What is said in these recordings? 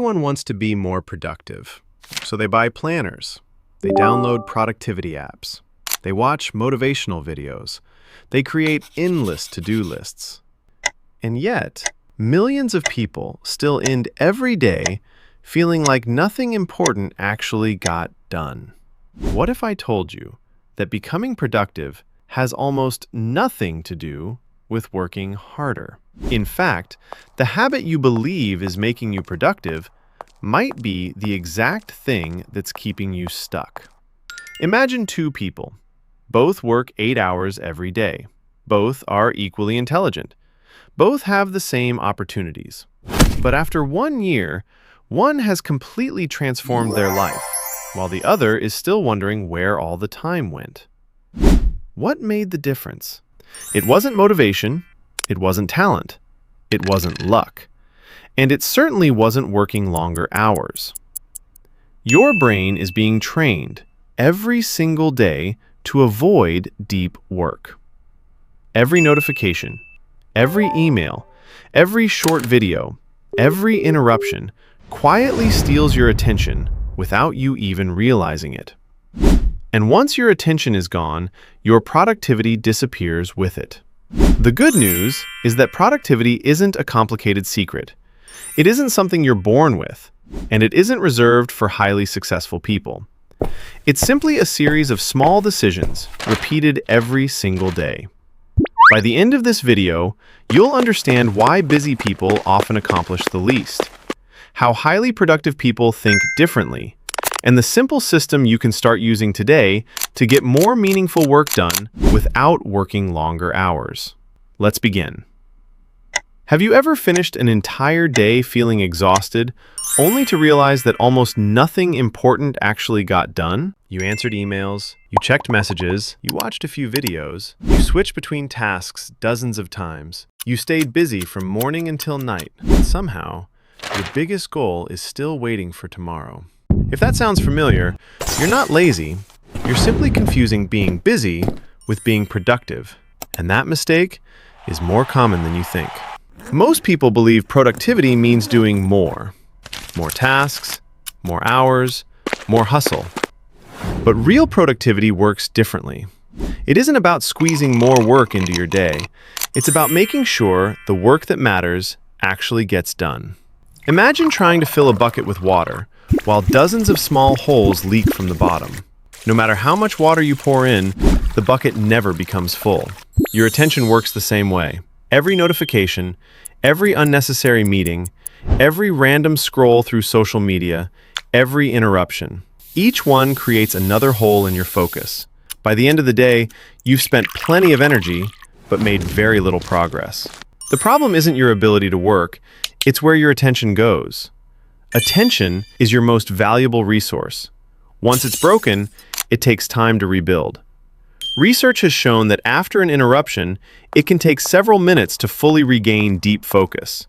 Everyone wants to be more productive, so they buy planners, they download productivity apps, they watch motivational videos, they create endless to-do lists. And yet, millions of people still end every day feeling like nothing important actually got done. What if I told you that becoming productive has almost nothing to do with working harder? In fact, the habit you believe is making you productive might be the exact thing that's keeping you stuck. Imagine two people. Both work 8 hours every day. Both are equally intelligent. Both have the same opportunities. But after 1 year, one has completely transformed their life, while the other is still wondering where all the time went. What made the difference? It wasn't motivation, it wasn't talent, it wasn't luck, and it certainly wasn't working longer hours. Your brain is being trained every single day to avoid deep work. Every notification, every email, every short video, every interruption quietly steals your attention without you even realizing it. And once your attention is gone, your productivity disappears with it. The good news is that productivity isn't a complicated secret. It isn't something you're born with, and it isn't reserved for highly successful people. It's simply a series of small decisions repeated every single day. By the end of this video, you'll understand why busy people often accomplish the least, how highly productive people think differently, and the simple system you can start using today to get more meaningful work done without working longer hours. Let's begin. Have you ever finished an entire day feeling exhausted, only to realize that almost nothing important actually got done? You answered emails, you checked messages, you watched a few videos, you switched between tasks dozens of times, you stayed busy from morning until night, and somehow, your biggest goal is still waiting for tomorrow. If that sounds familiar, you're not lazy, you're simply confusing being busy with being productive, and that mistake is more common than you think. Most people believe productivity means doing more tasks, more hours, more hustle. But real productivity works differently. It isn't about squeezing more work into your day. It's about making sure the work that matters actually gets done. Imagine trying to fill a bucket with water while dozens of small holes leak from the bottom. No matter how much water you pour in, the bucket never becomes full. Your attention works the same way. Every notification, every unnecessary meeting, every random scroll through social media, every interruption. Each one creates another hole in your focus. By the end of the day, you've spent plenty of energy, but made very little progress. The problem isn't your ability to work, it's where your attention goes. Attention is your most valuable resource. Once it's broken, it takes time to rebuild. Research has shown that after an interruption, it can take several minutes to fully regain deep focus.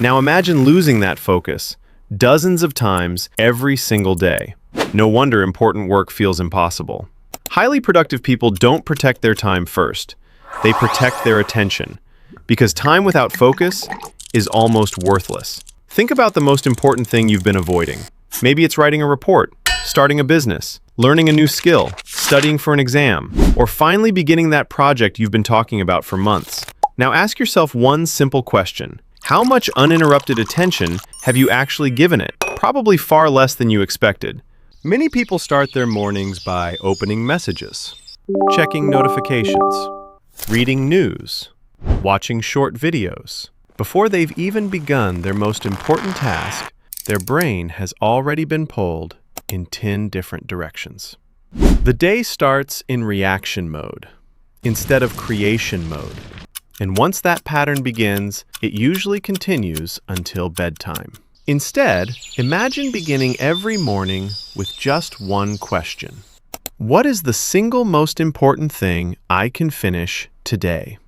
Now imagine losing that focus dozens of times every single day. No wonder important work feels impossible. Highly productive people don't protect their time first. They protect their attention, because time without focus is almost worthless. Think about the most important thing you've been avoiding. Maybe it's writing a report, starting a business, learning a new skill, studying for an exam, or finally beginning that project you've been talking about for months. Now ask yourself one simple question. How much uninterrupted attention have you actually given it? Probably far less than you expected. Many people start their mornings by opening messages, checking notifications, reading news, watching short videos. Before they've even begun their most important task, their brain has already been pulled in 10 different directions. The day starts in reaction mode instead of creation mode. And once that pattern begins, it usually continues until bedtime. Instead, imagine beginning every morning with just one question. What is the single most important thing I can finish today?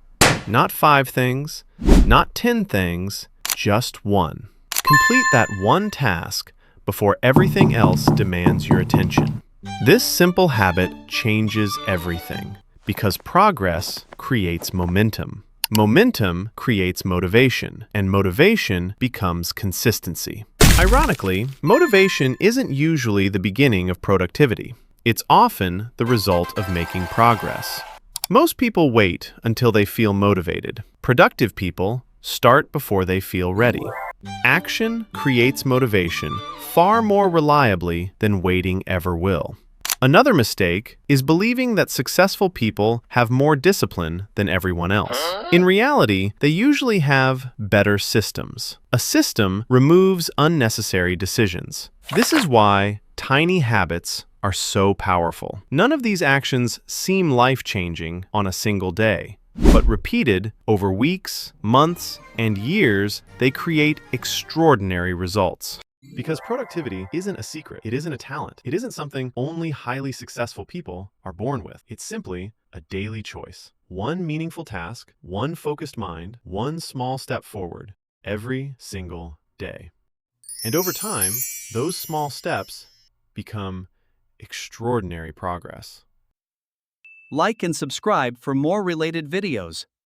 Not 5 things, not 10 things, just one. Complete that one task before everything else demands your attention. This simple habit changes everything because progress creates momentum. Momentum creates motivation, and motivation becomes consistency. Ironically, motivation isn't usually the beginning of productivity. It's often the result of making progress. Most people wait until they feel motivated. Productive people start before they feel ready. Action creates motivation far more reliably than waiting ever will. Another mistake is believing that successful people have more discipline than everyone else. In reality, they usually have better systems. A system removes unnecessary decisions. This is why tiny habits are so powerful. None of these actions seem life-changing on a single day, but repeated over weeks, months, and years, they create extraordinary results. Because productivity isn't a secret, it isn't a talent, it isn't something only highly successful people are born with. It's simply a daily choice. One meaningful task, one focused mind, one small step forward, every single day. And over time, those small steps become extraordinary progress. Like and subscribe for more related videos.